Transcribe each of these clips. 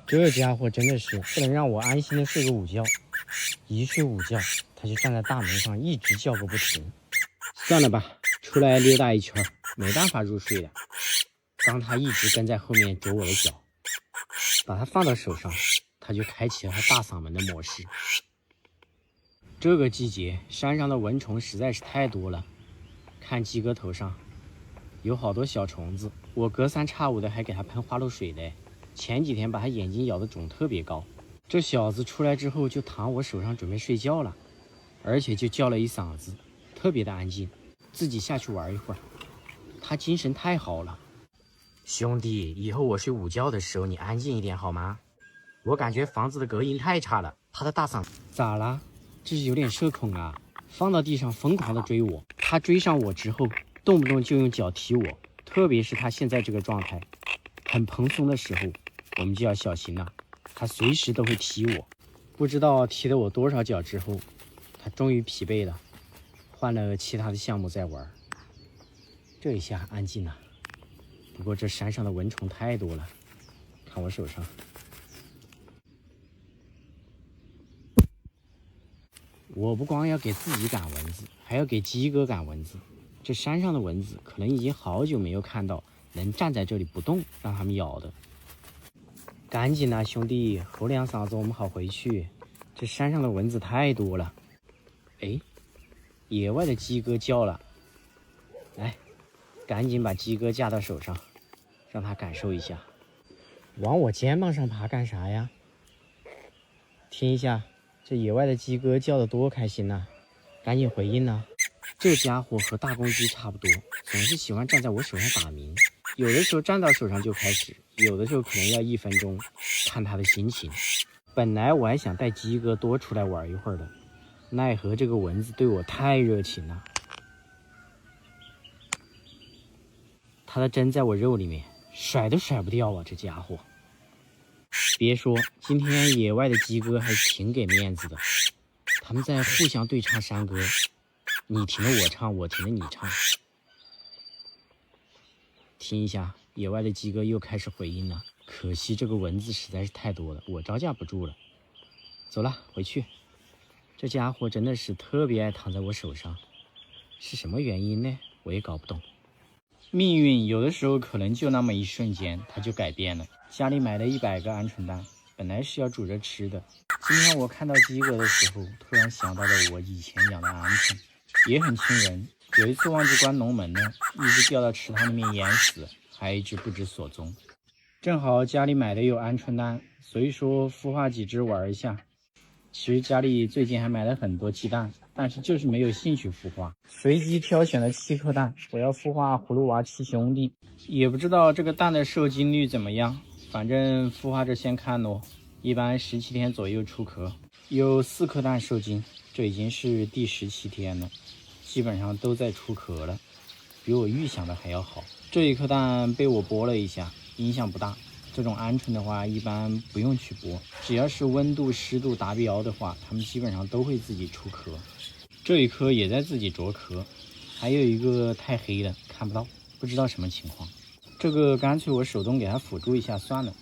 這家伙真的是不能讓我安心的睡個午覺，一睡午覺他就站在大门上一直叫個不停。算了吧，出來溜達一圈，沒辦法入睡了。当他一直跟在後面啄我的腳，把他放到手上，他就開啟了他大嗓門的模式。這個季節山上的蚊蟲實在是太多了，看雞哥頭上有好多小蟲子，我隔三差五的還給他噴花露水嘞。前幾天把他眼睛咬的腫特別高，這小子出來之後就躺我手上準備睡覺了，而且就叫了一嗓子，特別的安靜，自己下去玩一會兒。他精神太好了。兄弟，以後我睡午覺的时候你安靜一點好嗎？我感覺房子的隔音太差了。他的大嗓子咋了？这是有點社恐啊，放到地上瘋狂的追我。他追上我之后動不動就用腳踢我，特別是他現在這個狀態很蓬鬆的時候，我們就要小心了，他隨時都會踢我。不知道踢了我多少腳之後，他終於疲憊了，換了其他的項目在玩。這一下安靜了，不過這山上的蚊蟲太多了，看我手上。我不光要給自己趕蚊子，還要給雞哥趕蚊子。這山上的蚊子可能已經好久沒有看到能站在這裡不動讓他們咬的。趕緊啊，兄弟，吼兩嗓子我們好回去。這山上的蚊子太多了。哎，野外的雞哥叫了，來，趕緊把雞哥架到手上，讓他感受一下。往我肩膀上爬幹啥呀？聽一下這野外的雞哥叫得多開心吶！趕緊回應吶！這家伙和大公雞差不多，總是喜歡站在我手上打鳴，有的時候站到手上就開始，有的時候可能要1分鐘，看他的心情。本來我還想帶雞哥多出來玩一會兒的，奈何這個蚊子對我太熱情了，他的針在我肉裡面，甩都甩不掉啊！這家伙，別說今天野外的雞哥還挺給面子的，他們在互相對唱山歌，你停了我唱，我停了你唱。聽一下，野外的鸡哥又開始回音了。可惜這個蚊子實在是太多了，我招架不住了。走了，回去。這家伙真的是特別愛躺在我手上，是什麼原因呢？我也搞不懂。命運有的時候可能就那麼一瞬間，它就改變了。家裡買了100個鵪鶉蛋，本來是要煮着吃的。今天我看到雞哥的時候，突然想到了我以前養的鵪鶉，也很親人。有一次忘記關籠門呢，一只掉到池塘裡面淹死，還有一只不知所蹤。正好家裡買的有鵪鶉蛋，所以說孵化幾只玩一下。其實家裡最近還買了很多雞蛋，但是就是沒有興趣孵化。隨機挑選了7顆蛋，我要孵化葫蘆娃7兄弟。也不知道這個蛋的受精率怎麼樣，反正孵化着先看咯。一般17天左右出殼，有4顆蛋受精，這已經是第17天了，基本上都在出殼了，比我預想的還要好。這一顆蛋被我剝了一下，影響不大。這種鵪鶉的話一般不用去剝，只要是溫度濕度達標的話，它們基本上都会自己出殼。這一顆也在自己啄殼，還有一個太黑了看不到，不知道什麼情況。這個乾脆我手動給它輔助一下算了，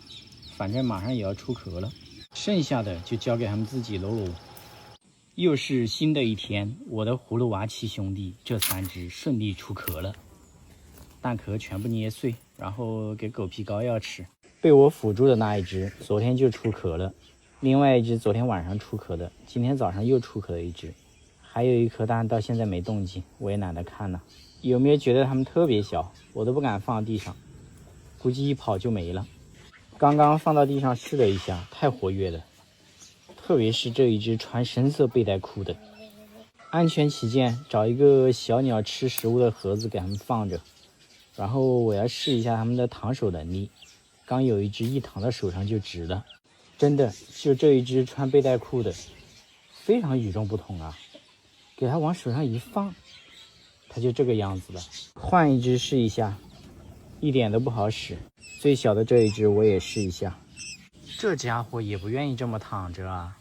反正馬上也要出殼了，剩下的就交給他们自己嘍。又是新的一天，我的葫蘆娃7兄弟這3只順利出殼了，蛋殼全部捏碎，然後給狗皮膏藥吃。被我輔助的那一只昨天就出殼了，另外一只昨天晚上出殼的，今天早上又出殼了一只，還有一顆蛋到现在沒動靜，我也懶得看了。有沒有覺得它們特別小，我都不敢放地上，估計一跑就沒了。剛剛放到地上試了一下，太活躍了，特別是這一只穿深色背帶褲的。安全起見，找一個小鳥吃食物的盒子給它們放着，然後我要試一下它們的躺手能力。剛有一只一躺到手上就直了，真的就這一只穿背带褲的非常與眾不同啊，給它往手上一放，它就這個樣子了。換一只試一下，一點都不好使。最小的這一只我也試一下，這家伙也不願意這麼躺着啊，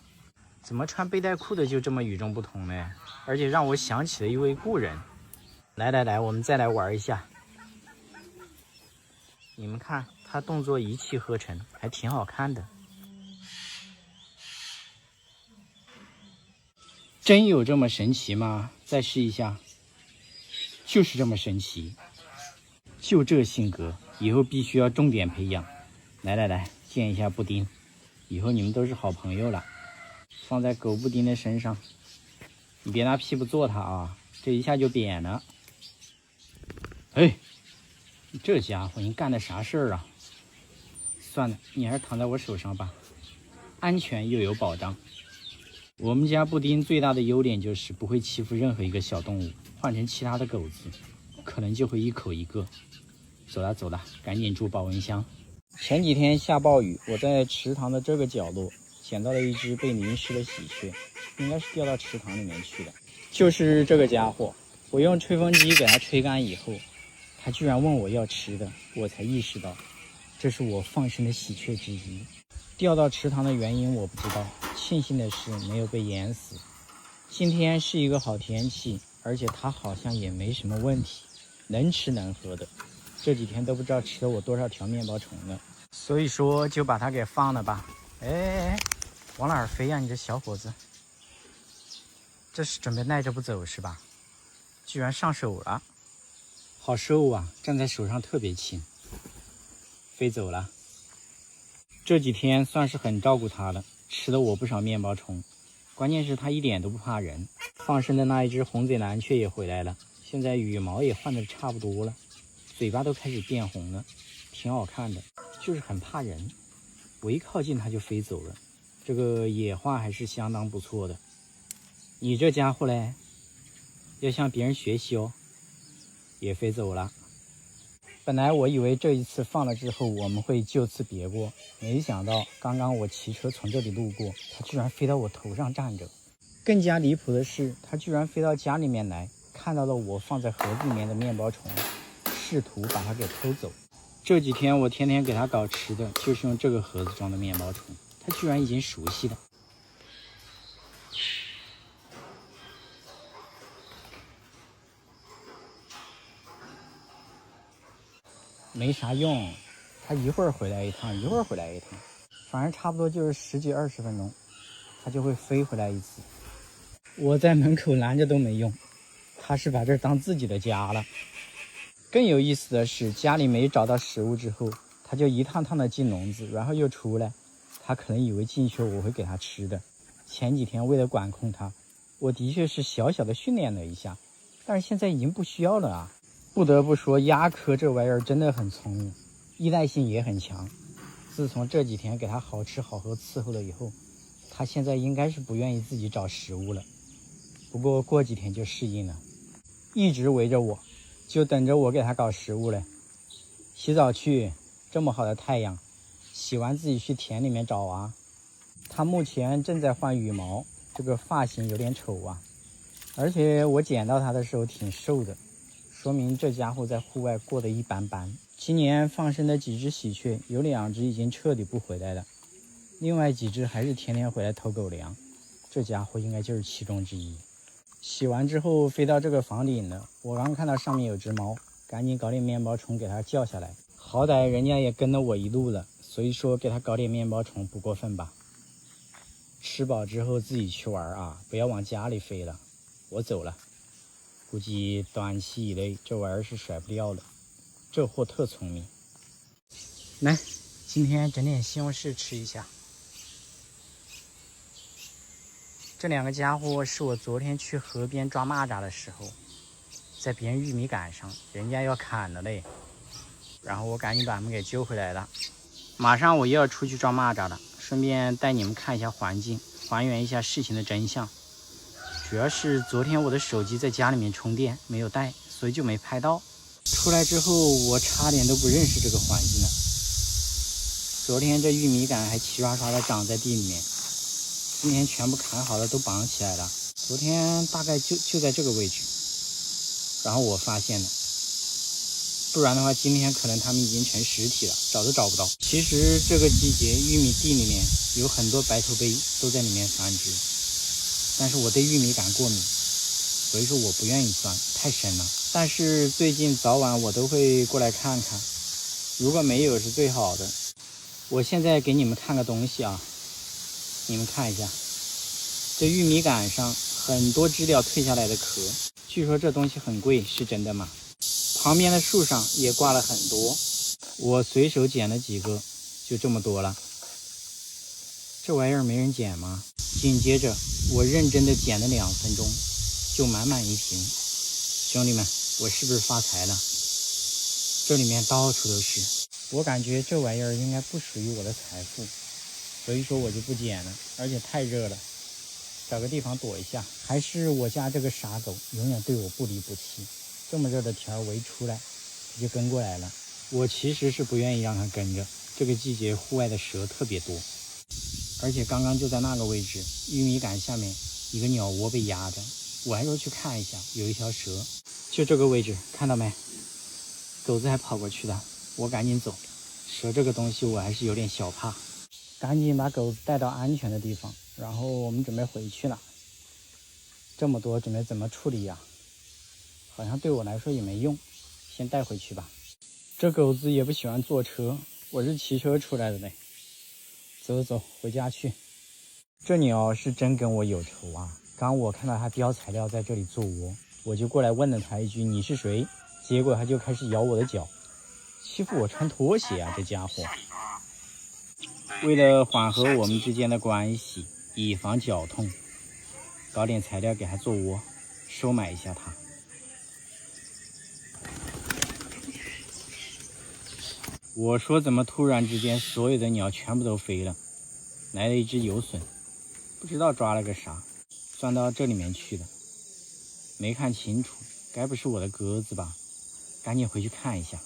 怎麼穿背帶褲的就這麼與眾不同呢？而且讓我想起了一位故人。來，我們再來玩一下。你們看他動作一气呵成，還挺好看的。真有這麼神奇嗎？再試一下，就是這麼神奇。就這性格，以後必須要重点培養。来，见一下布丁，以後你們都是好朋友了。放在狗布丁的身上，你別拿屁股坐它啊，這一下就扁了。哎，這家伙你幹的啥事兒啊？算了，你還是躺在我手上吧，安全又有保障。我們家布丁最大的優點就是不会欺负任何一個小动物，換成其他的狗子，可能就会一口一個。走了，趕緊住保溫箱。前幾天下暴雨，我在池塘的这個角落撿到了一只被淋濕的喜鹊，應該是掉到池塘裡面去的。就是這個家伙，我用吹風機給它吹乾以後，它居然問我要吃的，我才意識到這是我放生的喜鵲之一。掉到池塘的原因我不知道，慶幸的是沒有被淹死。今天是一個好天氣，而且它好像也沒什麼問題，能吃能喝的。這幾天都不知道吃了我多少條面包蟲了，所以說就把它给放了吧。哎，往哪兒飛呀，你這小伙子？這是準備耐着不走是吧？居然上手了，好瘦啊，站在手上特別輕。飞走了。這幾天算是很照顧它了，吃了我不少面包蟲，關鍵是它一點都不怕人。放生的那一只紅嘴蓝雀也回來了，現在羽毛也換的差不多了，嘴巴都開始變紅了，挺好看的，就是很怕人，我一靠近它就飛走了。這個野化還是相當不錯的。你這家伙嘞，要向別人學習哦，也飛走了。本來我以為這一次放了之後我們會就此別過，沒想到剛剛我騎車從這裡路過，它居然飛到我頭上站着。更加離譜的是，它居然飛到家裡面來，看到了我放在盒子裡面的面包蟲，試圖把它給偷走。這幾天我天天給它搞吃的，就是用這個盒子裝的面包蟲，它居然已經熟悉了。没啥用，它一會兒回來一趟，一會兒回來一趟，反正差不多就是10幾20分鐘，它就會飛回來一次。我在門口攔着都沒用，它是把這兒當自己的家了。更有意思的是，家裡沒找到食物之後，它就一趟趟的進籠子，然後又出來。它可能以為進去我會給它吃的。前幾天為了管控它，我的確是小小的訓練了一下，但是現在已經不需要了啊。不得不說，鴨科這玩意兒真的很聰明，依賴性也很強。自從這幾天給它好吃好喝伺候了以後，它現在应該是不願意自己找食物了。不過過幾天就適應了，一直圍着我，就等着我給它搞食物了。洗澡去，這麼好的太陽，洗完自己去田裡面找啊。它目前正在換羽毛，這個髮型有點醜啊，而且我撿到它的時候挺瘦的，說明這家伙在戶外過得一般般。今年放生的幾隻喜鵲，有2隻已經徹底不回來了，另外幾隻還是天天回來偷狗糧，這家伙應該就是其中之一。洗完之後飛到這個房頂了，我剛看到上面有隻貓，趕緊搞點面包蟲給它叫下來，好歹人家也跟了我一路了，所以說給它搞點面包蟲不過分吧。吃飽之後自己去玩啊，不要往家裡飞了。我走了，估計短期以內這玩意兒是甩不掉了，這貨特聰明。來，今天整點西红柿吃一下。這2個家伙是我昨天去河邊抓螞蚱的時候，在別人玉米杆上，人家要砍了嘞，然後我趕緊把他們給救回來了。馬上我又要出去抓螞蚱了，順便帶你們看一下環境，還原一下事情的真相。主要是昨天我的手機在家裡面充電沒有帶，所以就沒拍到。出來之後我差點都不認識這個環境了。昨天這玉米杆還齊刷刷的長在地裡面，今天全部砍好了都綁起來了。昨天大概就在這個位置，然后我發現了，不然的話今天可能他們已經成實體了，找都找不到。其實這個季節玉米地裡面有很多白头陂都在裡面繁殖，但是我对玉米杆過敏，所以說我不愿意钻，太深了。但是最近早晚我都会過來看看，如果沒有是最好的。我現在給你們看個東西啊，你們看一下，這玉米杆上很多知了退下來的殼。据說這東西很貴，是真的嗎？旁邊的樹上也掛了很多，我隨手撿了幾個，就這麼多了。這玩意兒沒人撿嗎？緊接着我認真的撿了2分鐘，就滿滿一瓶。兄弟們，我是不是發財了？這裡面到處都是，我感覺這玩意兒應該不屬於我的財富，所以說我就不撿了，而且太熱了，找個地方躲一下。還是我家這個傻狗永遠對我不離不棄，這麼熱的天我一出來它就跟過來了。我其實是不願意讓它跟着，這個季節戶外的蛇特別多，而且刚刚就在那個位置，玉米杆下面一個鳥窩被壓着，我還說去看一下，有一條蛇，就這個位置，看到沒？狗子還跑過去的，我趕緊走。蛇這個東西我還是有點小怕，趕緊把狗子帶到安全的地方，然後我們準備回去了。這麼多準備怎麼處理呀？好像對我來說也沒用，先帶回去吧。這狗子也不喜歡坐車，我是騎車出來的嘞。走走，回家去。這鳥是真跟我有仇啊！剛我看到它叼材料在這裡做窩，我就過來問了它一句：“你是誰？”結果它就開始咬我的腳，欺負我穿拖鞋啊！這家伙。為了緩和我們之間的關係，以防腳痛，搞點材料給它做窩，收買一下它。我說怎麼突然之間所有的鳥全部都飛了？來了一只游隼，不知道抓了個啥，鑽到這裡面去了，沒看清楚，該不是我的鴿子吧？趕緊回去看一下。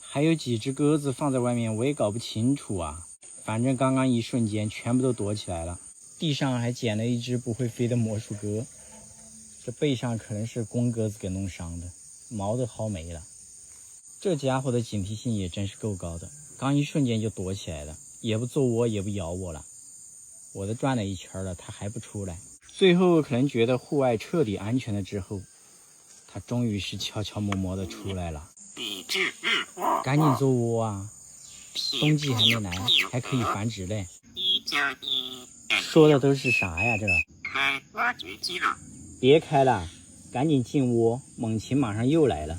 還有幾只鴿子放在外面，我也搞不清楚啊。反正刚剛一瞬間全部都躲起來了。地上還撿了一只不會飛的魔術鴿，這背上可能是公鴿子給弄傷的，毛都薅沒了。這家伙的警惕性也真是夠高的，剛一瞬間就躲起來了，也不做窩也不咬我了。我都轉了一圈了，它還不出來。最後可能覺得戶外徹底安全了之後，它終於是悄悄摸摸的出來了。趕緊做窩啊，冬季還沒來，還可以繁殖嘞。說的都是啥呀？這別開了，趕緊進窩，猛禽馬上又來了。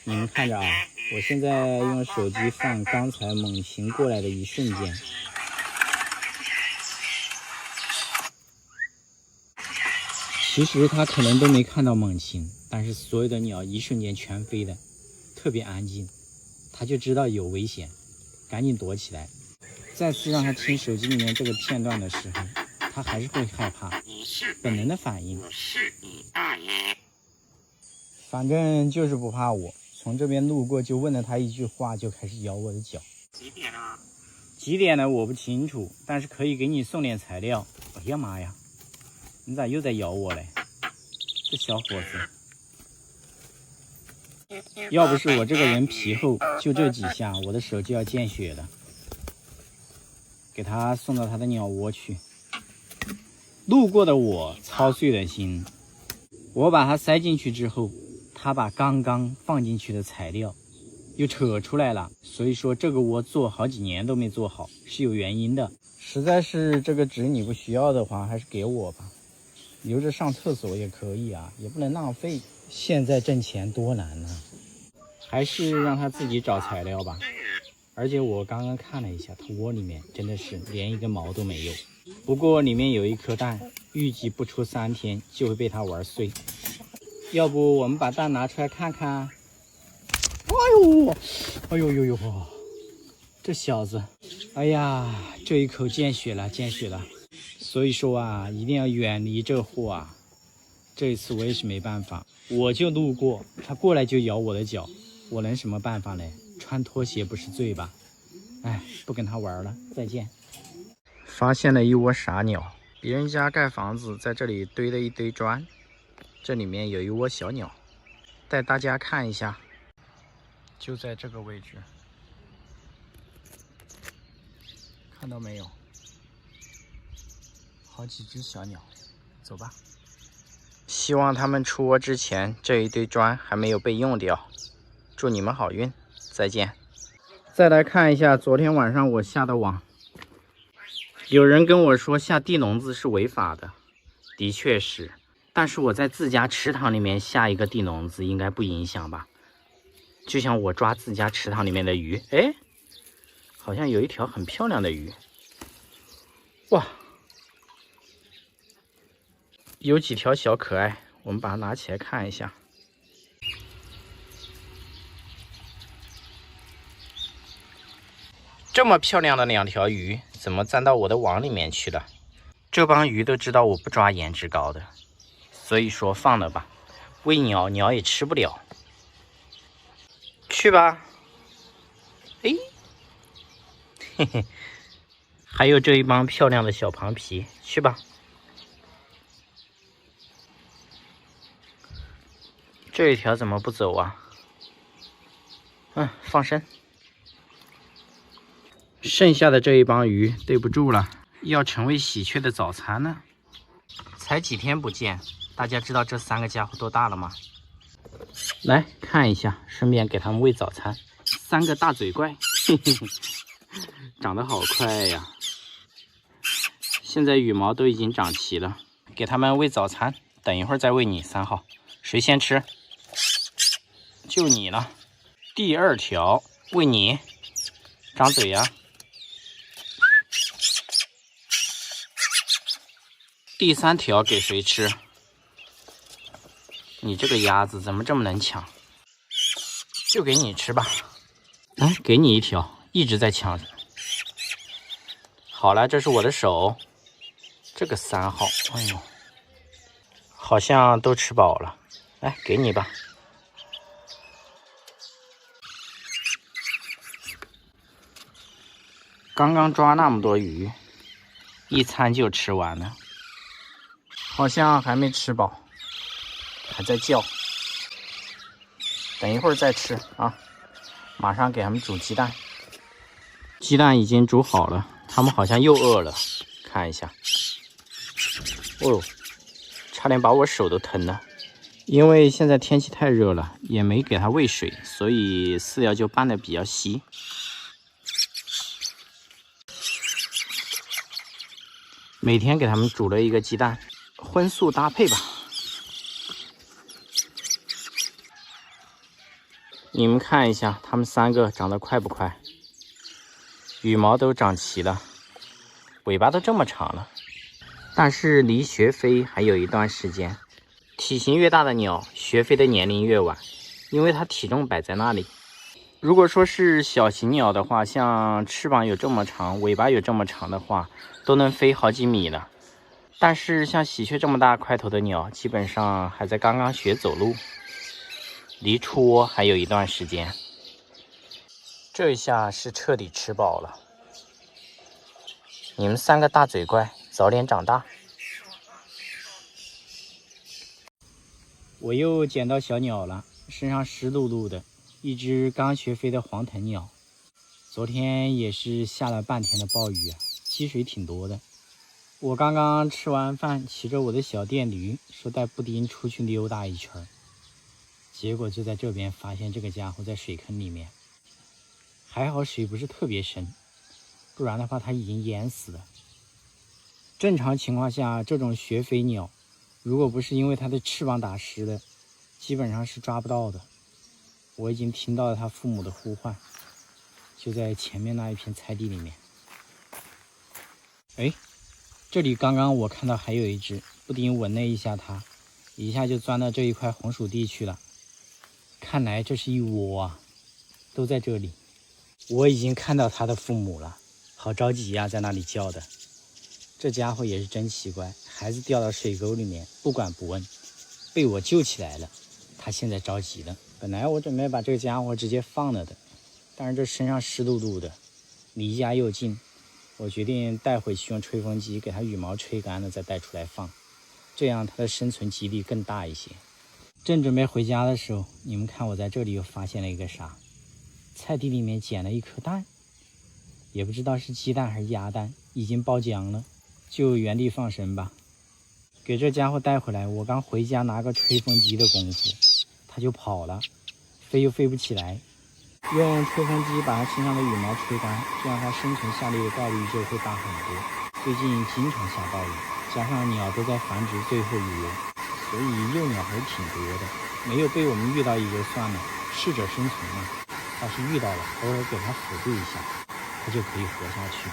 你們看着啊，我現在用手機放剛才猛禽過來的一瞬間。其實他可能都沒看到猛禽，但是所有的鳥一瞬間全飛了，特別安靜，他就知道有危險，趕緊躲起來。再次讓他聽手機裡面這個片段的時候，他還是會害怕，本能的反應。反正就是不怕我，從這邊路過就問了他一句話，就開始咬我的腳。幾點了？幾點了我不清楚，但是可以給你送點材料。哎呀媽呀，你咋又在咬我嘞？這小伙子，要不是我这個人皮厚，就這幾下我的手就要見血了。給他送到他的鳥窩去。路過的我操碎了心，我把它塞進去之後，他把剛剛放進去的材料又扯出來了，所以說這個窩做好幾年都沒做好，是有原因的。實在是這個紙你不需要的話，還是給我吧，留着上廁所也可以啊，也不能浪費。現在掙錢多難呢，還是讓他自己找材料吧。而且我剛剛看了一下，它窩裡面真的是連一個毛都沒有。不過裡面有一顆蛋，預計不出3天就會被它玩碎。要不我們把蛋拿出來看看？哎呦，這小子，哎呀，這一口見血了。所以說啊，一定要遠離這貨啊。這一次我也是沒辦法，我就路過，他過來就咬我的腳，我能什麼辦法呢？穿拖鞋不是罪吧？哎，不跟他玩了，再見。发现了一窩傻鳥，別人家蓋房子在這裡堆了一堆磚，這裡面有一窩小鳥，帶大家看一下，就在這個位置，看到沒有？好幾隻小鳥，走吧。希望他們出窩之前，這一堆磚還沒有被用掉。祝你們好運，再見。再來看一下昨天晚上我下的網。有人跟我說下地籠子是違法的，的確是，但是我在自家池塘裡面下一個地籠子應該不影響吧？就像我抓自家池塘裡面的魚，哎，好像有一條很漂亮的魚。哇，有幾條小可愛，我們把它拿起來看一下。這麼漂亮的2條魚，怎麼鑽到我的網裡面去了？這幫魚都知道我不抓顏值高的，所以說放了吧，餵鳥，鳥也吃不了。去吧，哎，嘿嘿，還有這一幫漂亮的小螃皮，去吧。這一條怎麼不走啊？放生。剩下的這一幫魚，對不住了，要成為喜鹊的早餐呢。才幾天不見，大家知道這3個家伙多大了嗎？來看一下，順便給他們餵早餐。3個大嘴怪，嘿嘿嘿，長得好快呀！現在羽毛都已經長齊了，給他們餵早餐。等一會兒再餵你3號，誰先吃？就你了。第2條餵你，張嘴呀！第3條給誰吃？你這個鴨子怎麼這麼能搶？就給你吃吧。來，給你1條，一直在搶。好了，這是我的手。這個3號，哎呦，好像都吃飽了。來，給你吧。剛剛抓那麼多魚，一餐就吃完了。好像還沒吃飽，還在叫。等一會兒再吃啊！馬上給他們煮雞蛋。雞蛋已經煮好了，他們好像又餓了。看一下，哦，差點把我手都疼了。因為現在天氣太熱了，也沒給它餵水，所以饲料就拌得比較稀。每天給他們煮了一個雞蛋。荤素搭配吧。你們看一下，他們3個長得快不快？羽毛都長齊了，尾巴都這麼長了。但是離學飛還有一段時間。體型越大的鳥，學飛的年齡越晚，因為它體重擺在那裡。如果說是小型鳥的話，像翅膀有這麼長，尾巴有這麼長的話，都能飛好幾米了。但是像喜鹊這麼大塊頭的鳥，基本上還在剛剛學走路，離出窩還有一段時間。這一下是徹底吃飽了。你們3個大嘴怪，早點長大。我又撿到小鳥了，身上濕漉漉的，一只剛學飛的黃藤鳥。昨天也是下了半天的暴雨啊，積水挺多的。我剛剛吃完飯，騎着我的小電驢，說帶布丁出去溜達一圈，結果就在這邊發現這個家伙在水坑裡面。還好水不是特別深，不然的話它已經淹死了。正常情況下，这種學飛鳥，如果不是因為它的翅膀打濕了，基本上是抓不到的。我已經聽到了它父母的呼喚，就在前面那一片菜地裡面。哎，這裡剛剛我看到還有一隻，布丁聞了一下它，一下就鑽到這一塊紅薯地去了。看來這是一窩啊，都在這裡。我已經看到它的父母了，好着急呀，在那裡叫的。這家伙也是真奇怪，孩子掉到水溝裡面，不管不問，被我救起來了。他現在着急了。本來我準備把這個家伙直接放了的，但是這身上濕漉漉的，離家又近，我決定帶回去用吹風機給它羽毛吹乾了再帶出來放，這樣它的生存幾率更大一些。正準備回家的時候，你們看我在這裡又發现了一個啥？菜地裡面撿了一顆蛋，也不知道是雞蛋還是鴨蛋，已經爆漿了，就原地放生吧。給這家伙帶回來，我剛回家拿個吹風機的功夫，它就跑了，飛又飛不起來。用吹風機把它身上的羽毛吹乾，這樣它生存下嚟的概率就會大很多。最近經常下暴雨，加上鳥都在繁殖最後一窝，所以幼鳥還是挺多的。没有被我們遇到也就算了，適者生存嘛。要是遇到了，偶尔给它辅助一下，它就可以活下去。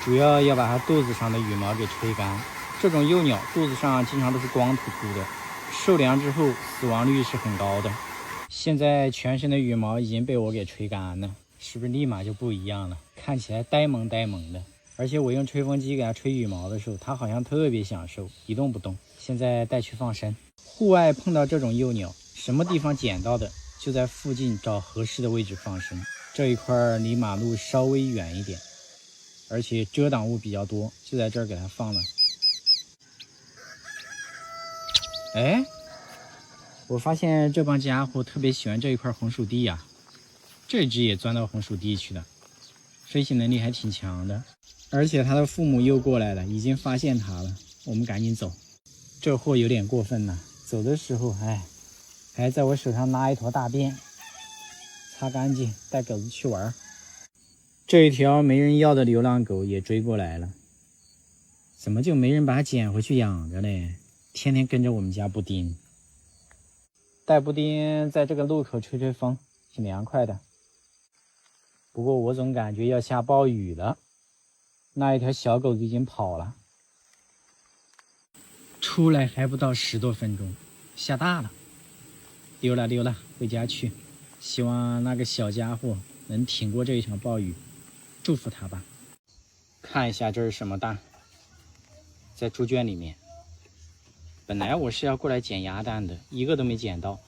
主要要把它肚子上的羽毛给吹干。这種幼鳥肚子上经常都是光秃秃的，受凉之后死亡率是很高的。现在全身的羽毛已经被我给吹干了，是不是立马就不一樣了？看起来呆萌呆萌的。而且我用吹风机给它吹羽毛的时候，它好像特別享受，一動不動。現在帶去放生。戶外碰到這種幼鳥，什麼地方撿到的，就在附近找合適的位置放生。這一塊離馬路稍微遠一點，而且遮擋物比較多，就在這兒給它放了。哎，我發現這幫家伙特別喜歡這一塊紅薯地呀，這隻也鑽到紅薯地去了，飛行能力還挺強的。而且它的父母又過來了，已經發現它了，我們趕緊走。這貨有點過分了，走的時候還在我手上拉一坨大便，擦乾淨帶狗子去玩。這一條沒人要的流浪狗也追過來了，怎麼就沒人把它撿回去養着呢？天天跟着我們家布丁，帶布丁在這個路口吹吹風，挺涼快的。不過我總感覺要下暴雨了。那一條小狗子已經跑了，出來還不到10多分鐘，下大了。溜了，回家去。希望那個小家伙能挺過這一場暴雨，祝福他吧。看一下這是什麼蛋，在豬圈裡面。本來我是要過來撿鴨蛋的，一個都沒撿到。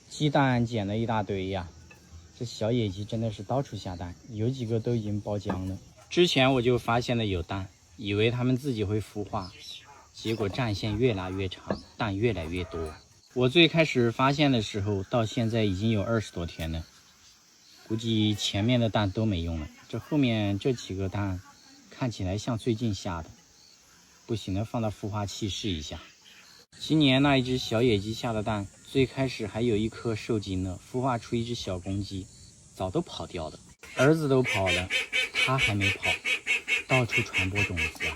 雞蛋撿了一大堆呀，這小野雞真的是到處下蛋，有幾個都已經爆漿了。之前我就發現了有蛋，以為它們自己會孵化，結果戰線越拉越長，蛋越來越多。我最開始發現的時候，到現在已經有20多天了，估計前面的蛋都沒用了。這後面這幾個蛋看起來像最近下的，不行了，放到孵化器試一下。今年那一只小野雞下的蛋，最開始還有一顆受精了，孵化出一只小公雞，早都跑掉了，兒子都跑了。它還沒跑，到處傳播種子啊！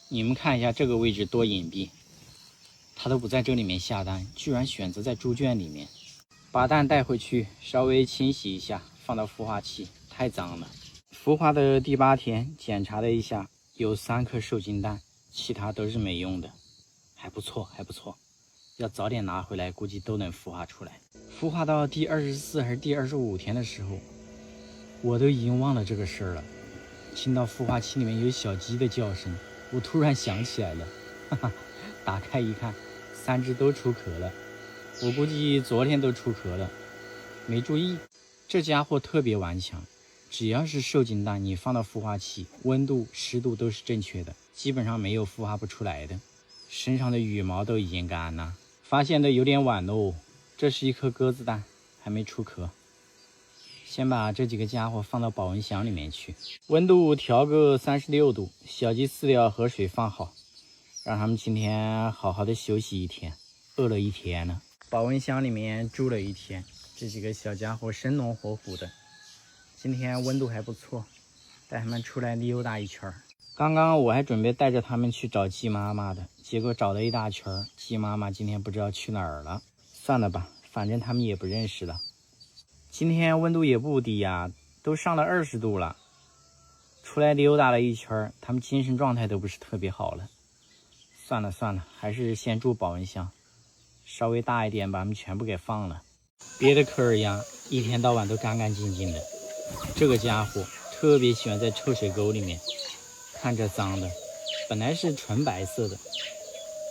你們看一下這個位置多隱蔽，它都不在這裡面下蛋，居然選擇在豬圈裡面。把蛋帶回去，稍微清洗一下，放到孵化器，太髒了。孵化的第8天，檢查了一下，有3顆受精蛋，其他都是沒用的，還不錯，要早點拿回來，估計都能孵化出來。孵化到第24還是第25天的時候，我都已經忘了這個事兒了。聽到孵化器裡面有小雞的叫聲，我突然想起來了，打開一看，3隻都出殼了。我估計昨天都出殼了，沒注意。這家伙特別頑強，只要是受精蛋，你放到孵化器，溫度、濕度都是正確的，基本上沒有孵化不出來的。身上的羽毛都已經乾了，發現的有點晚嘍。這是一顆鴿子蛋，還沒出殼。先把這幾個家伙放到保溫箱裡面去，溫度調個36度，小雞飼料和水放好，讓他們今天好好的休息一天，餓了一天了。保溫箱裡面住了一天，這幾個小家伙生龍活虎的，今天溫度還不錯，帶他們出來溜達一圈。剛剛我還準備帶着他們去找雞媽媽的，結果找了一大圈，雞媽媽今天不知道去哪兒了。算了吧，反正他們也不認識了。今天溫度也不低呀，都上了20度了。出來溜達了一圈，他們精神狀態都不是特別好了。算了，還是先住保溫箱，稍微大一點把他們全部給放了。別的科爾鴨一天到晚都乾乾淨淨的，這個家伙特別喜歡在臭水溝裡面。看着髒的，本來是純白色的，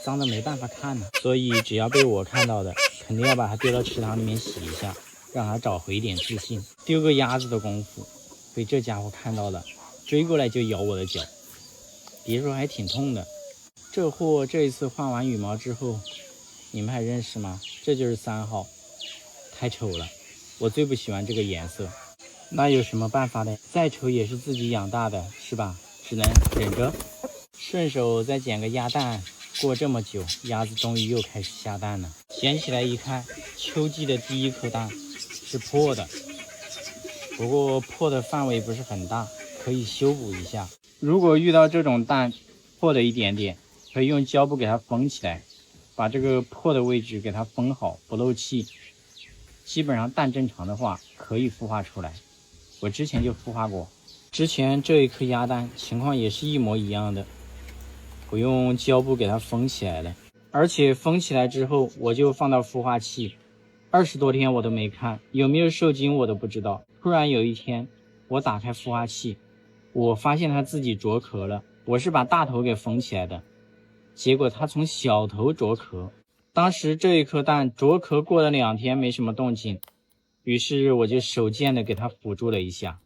髒的没辦法看呢，所以只要被我看到的，肯定要把它丟到池塘裡面洗一下。讓他找回一點自信。丟個鴨子的功夫，被這家伙看到了，追過來就咬我的腳，別說還挺痛的。這貨這一次換完羽毛之後，你們還認識嗎？這就是3號，太醜了，我最不喜歡這個顏色。那有什麼辦法呢？再醜也是自己養大的，是吧？只能忍着。順手再撿個鴨蛋。過這麼久，鴨子終於又開始下蛋了。撿起來一看，秋季的第1顆蛋是破的，不過破的範圍不是很大，可以修補一下。如果遇到這種蛋破的一點點，可以用膠布給它封起來，把這個破的位置給它封好，不漏氣。基本上蛋正常的話可以孵化出來，我之前就孵化過。之前這一顆鴨蛋情況也是一模一樣的，我用膠布給它封起來了，而且封起來之後我就放到孵化器，20多天我都沒看有沒有受精，我都不知道。突然有一天我打開孵化器，我發現它自己着殼了。我是把大頭給封起来的，結果它從小頭着殼。當時這一顆蛋着殼過了2天沒什麼動靜，於是我就手賤的給它輔助了一下。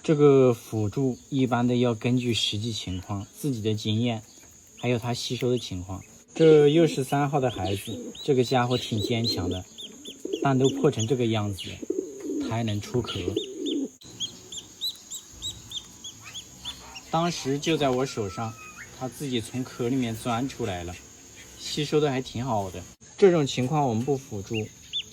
这個輔助一般的要根據實際情況、自己的經驗，還有它吸收的情況。這又是3號的孩子，這個家伙挺堅強的，蛋都破成這個樣子，它還能出殼。當時就在我手上，它自己從殼裡面鑽出來了，吸收的還挺好的。這種情況我們不輔助，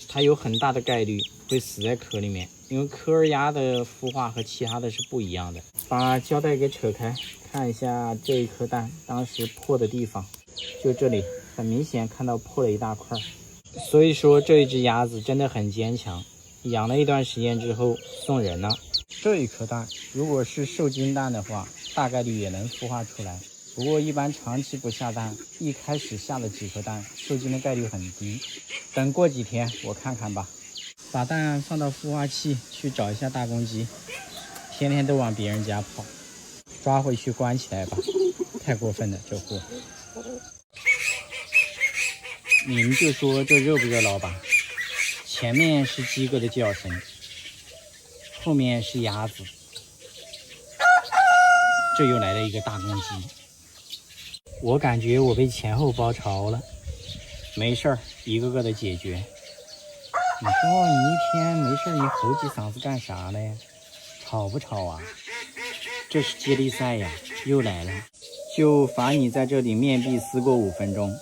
它有很大的概率會死在殼裡面，因為科爾鴨的孵化和其他的是不一樣的。把膠帶給扯開，看一下這一顆蛋當時破的地方。就這裡很明顯看到破了一大塊，所以說這一只鴨子真的很堅強，養了一段時間之後送人了。這一顆蛋如果是受精蛋的話，大概率也能孵化出來，不過一般長期不下蛋，一開始下了幾顆蛋，受精的概率很低。等過幾天我看看吧。把蛋放到孵化器去找一下大公雞，天天都往別人家跑，抓回去關起來吧，太過分了這貨。你們就說這熱不熱鬧吧？前面是雞哥的叫聲，後面是鴨子，這又來了一個大公雞。我感覺我被前後包抄了，沒事兒，一個個的解決。你說你一天沒事你吼幾嗓子幹啥嘞？吵不吵啊？這是接力賽呀，又來了。就罰你在這裡面壁思過5分鐘，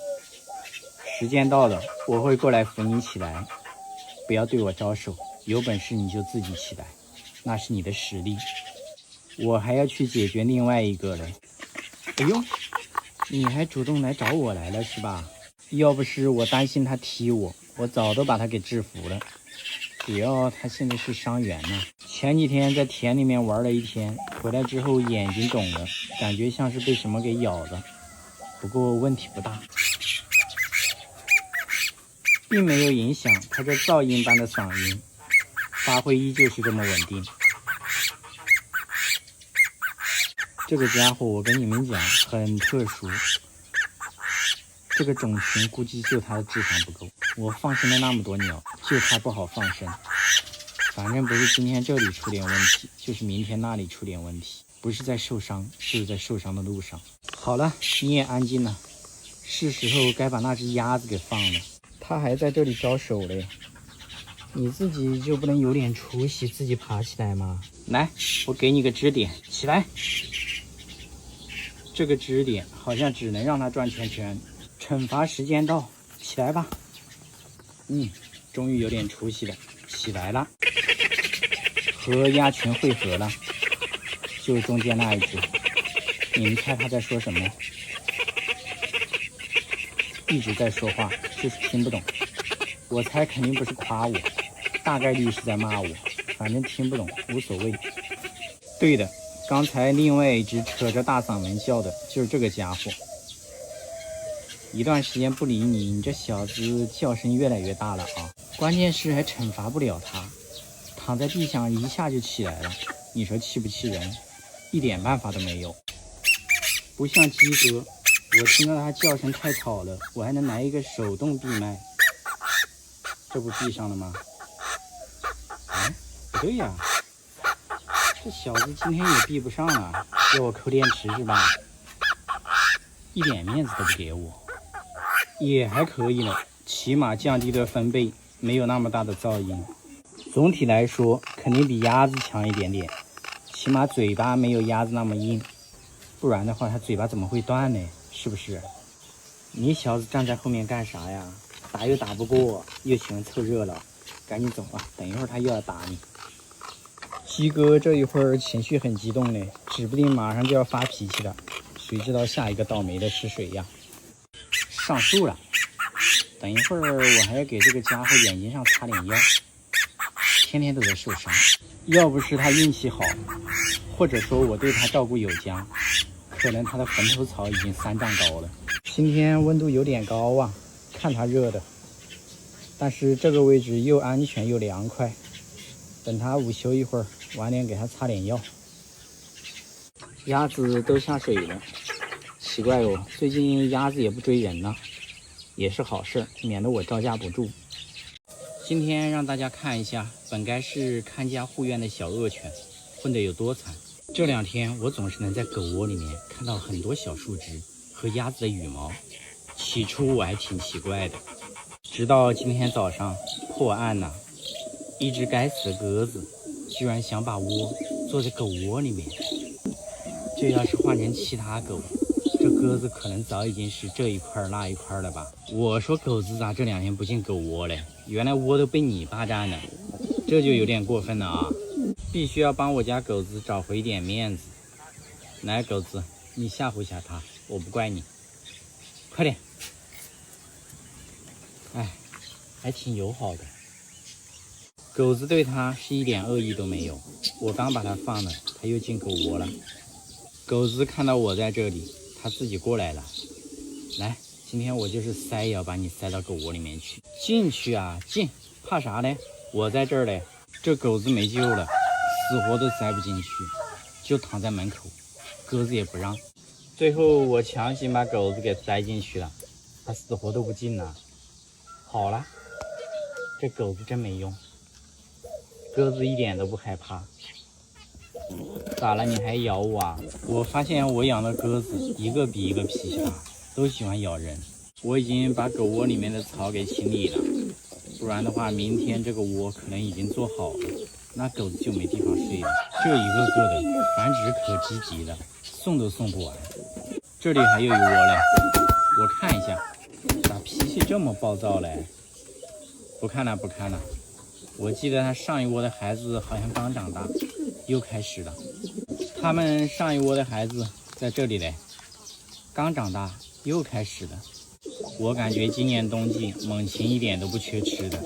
時間到了我會過來扶你起來，不要對我招手，有本事你就自己起來，那是你的實力。我還要去解決另外一個嘞。哎呦，你還主動來找我來了是吧？要不是我擔心他踢我，我早都把他給制服了。主要他現在是傷員呢，前幾天在田裡面玩了一天，回來之後眼睛腫了，感覺像是被什麼給咬了，不過問題不大，並沒有影響他這噪音般的嗓音，發揮依舊是這麼穩定。這個家伙我跟你們講很特殊，這個種群估計就他的智商不夠，我放生了那麼多鳥，就他不好放生。反正不是今天這裡出點問題，就是明天那裡出點問題，不是在受傷，就是在受傷的路上。好了，你也安靜了，是時候該把那只鴨子給放了，它還在這裡招手嘞。你自己就不能有點出息，自己爬起來嗎？來，我給你個支點，起來。這個支點好像只能讓它轉圈圈。懲罰時間到，起來吧。終於有點出息了，起來了。和鴨群匯合了，就中間那一只。你們猜他在說什麼？一直在說話，就是聽不懂。我猜肯定不是誇我，大概率是在罵我，反正聽不懂，無所謂。對的，剛才另外一只扯着大嗓門叫的就是這個家伙。一段時間不理你，你這小子叫聲越來越大了啊！關鍵是還懲罰不了他，躺在地上一下就起來了，你說氣不氣人？一點辦法都沒有。不像雞哥，我聽到他叫聲太吵了，我還能来一個手動閉麥，這不閉上了嗎？不對呀，這小子今天也閉不上了，要我抠電池是吧？一點面子都不给我。也還可以了，起碼降低了分貝，沒有那麼大的噪音。總體來說肯定比鴨子強一點點，起碼嘴巴沒有鴨子那麼硬，不然的話它嘴巴怎麼會斷呢？是不是？你小子站在後面幹啥呀？打又打不过，又喜歡湊熱鬧，趕緊走啊！等一會兒他又要打你。雞哥這一會兒情緒很激動呢，指不定馬上就要發脾氣了。誰知道下一個倒霉的是誰呀？上樹了！等一會兒我還要給這個家伙眼睛上擦點藥，天天都在受傷。要不是他運氣好，或者說我對他照顧有加，可能他的墳頭草已經3丈高了。今天溫度有點高啊，看他熱的。但是這個位置又安全又涼快。等他午休一會兒，晚點給他擦點藥。鴨子都下水了，奇怪哦，最近鴨子也不追人了，也是好事，免得我招架不住。今天讓大家看一下，本該是看家護院的小惡犬混得有多慘。這2天我總是能在狗窩裡面看到很多小樹枝和鴨子的羽毛，起初我還挺奇怪的，直到今天早上破案了，一只該死的鴿子居然想把窩做在狗窩裡面。這要是換成其他狗，這鴿子可能早已經是這一塊那一塊了吧。我說狗子咋這2天不進狗窩嘞？原來窩都被你霸占了，這就有點過分了啊！必須要幫我家狗子找回一點面子。來，狗子，你嚇唬嚇他，我不怪你，快點。哎，還挺友好的。狗子对他是一點惡意都沒有，我剛把他放了，他又進狗窩了。狗子看到我在這裡，他自己過來了。來，今天我就是塞也要把你塞到狗窩裡面去。進去啊，進，怕啥嘞？我在這兒嘞。這狗子沒救了，死活都塞不進去，就躺在門口，鴿子也不讓。最後我強行把狗子給塞進去了，他死活都不進了。好了，這狗子真沒用，鴿子一點都不害怕。咋了？你還咬我啊？我發現我養的鴿子一個比一個脾氣大，都喜歡咬人。我已經把狗窩裡面的草給清理了，不然的話，明天这個窩可能已經做好了，那狗子就沒地方睡了。這一個個的繁殖可積極了，送都送不完。這裡還有一窩嘞，我看一下，咋脾氣這麼暴躁嘞？不看了，不看了。我記得他上一窩的孩子好像剛長大，又開始了。他們上一窩的孩子在這裡嘞，剛長大又開始了。我感覺今年冬季猛禽一點都不缺吃的。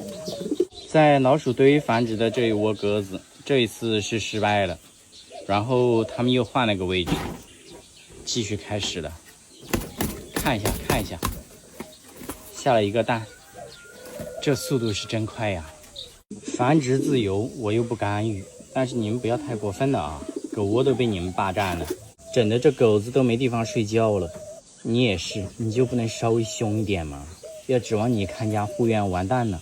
在老鼠堆繁殖的這一窩鴿子，這一次是失敗了，然後他們又換了個位置，繼續開始了。看一下，看一下，下了一個蛋，這速度是真快呀！繁殖自由，我又不干預，但是你們不要太過分了啊！狗窩都被你們霸占了，整的這狗子都沒地方睡覺了。你也是，你就不能稍微凶一點嗎？要指望你看家護院完蛋了。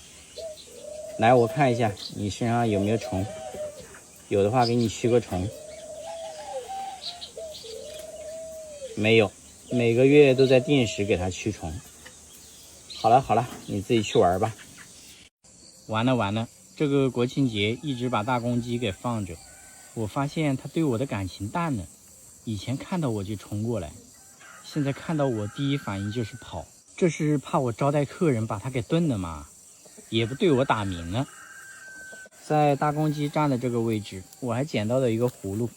來，我看一下你身上有沒有蟲，有的話給你驅個蟲。沒有，每個月都在定時給它驅蟲。好了好了，你自己去玩吧。完了完了，這個國慶節一直把大公雞給放着，我發現它對我的感情淡了。以前看到我就衝過來，現在看到我第一反應就是跑，這是怕我招待客人把它給炖了嗎？也不对我打鳴了。在大公雞站的這個位置，我還撿到了一個葫蘆。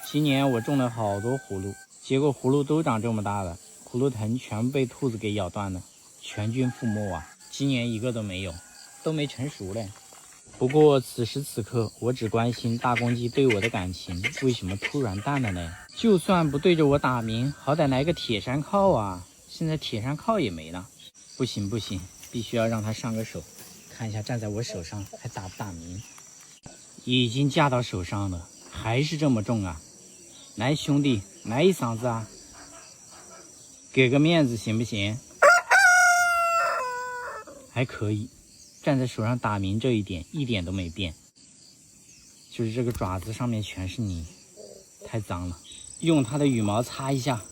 今年我種了好多葫蘆，結果葫蘆都長這麼大了，葫蘆藤全部被兔子給咬斷了，全軍覆沒啊！今年一個都沒有，都沒成熟嘞。不過此時此刻，我只關心大公雞對我的感情為什麼突然淡了呢？就算不對着我打鳴，好歹來個鐵山靠啊！現在鐵山靠也沒了，不行不行，必須要讓它上個手，看一下站在我手上還打不打鳴。已經架到手上了，還是這麼重啊！來兄弟，來一嗓子啊！給個面子行不行？還可以，站在手上打鳴這一點一點都沒變，就是這個爪子上面全是泥，太髒了。用它的羽毛擦一下，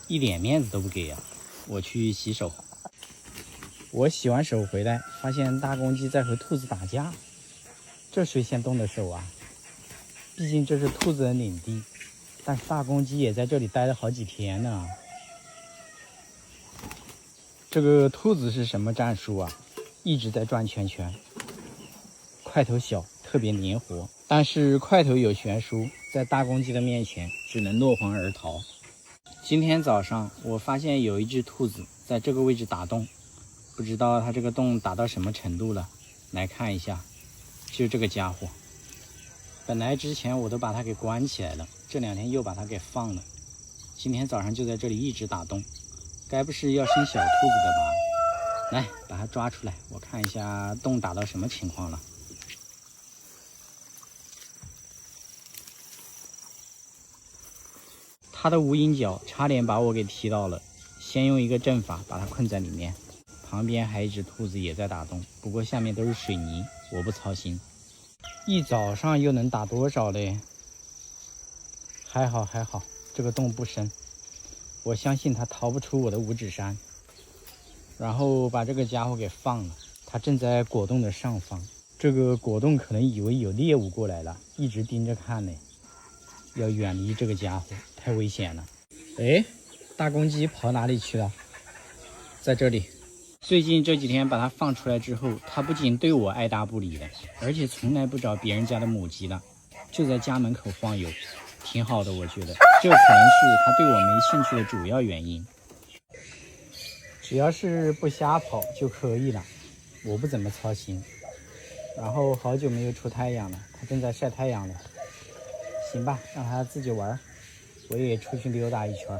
一點面子都不給啊！我去洗手。我洗完手回来，發現大公雞在和兔子打架，這誰先動的手啊？畢竟這是兔子的領地，但是大公雞也在這裡待了好幾天呢。這個兔子是什麼戰術啊？一直在轉圈圈。塊頭小，特別黏活，但是塊頭有悬殊，在大公雞的面前只能落荒而逃。今天早上我发现有一只兔子在这個位置打洞，不知道它這個洞打到什麼程度了。來看一下，就這個家伙。本來之前我都把它給關起來了，這2天又把它給放了。今天早上就在這裡一直打洞，該不是要生小兔子的吧？來，把它抓出來，我看一下洞打到什麼情況了。它的无影腳差點把我給踢到了，先用一個陣法把它困在裡面。旁邊還有一只兔子也在打洞，不過下面都是水泥，我不操心。一早上又能打多少嘞？還好，這個洞不深，我相信它逃不出我的五指山。然後把這個家伙給放了，它正在果洞的上方。這個果洞可能以為有獵物過來了，一直盯着看呢。要遠離這個家伙，太危險了。哎，大公雞跑哪裡去了？在這裡。最近這幾天把它放出來之後，它不僅对我愛答不理的，而且從來不找別人家的母雞了，就在家門口晃悠，挺好的，我覺得。這可能是它對我沒興趣的主要原因。只要是不瞎跑就可以了，我不怎麼操心。然後好久沒有出太陽了，它正在曬太陽了。行吧，讓它自己玩，我也出去溜達一圈。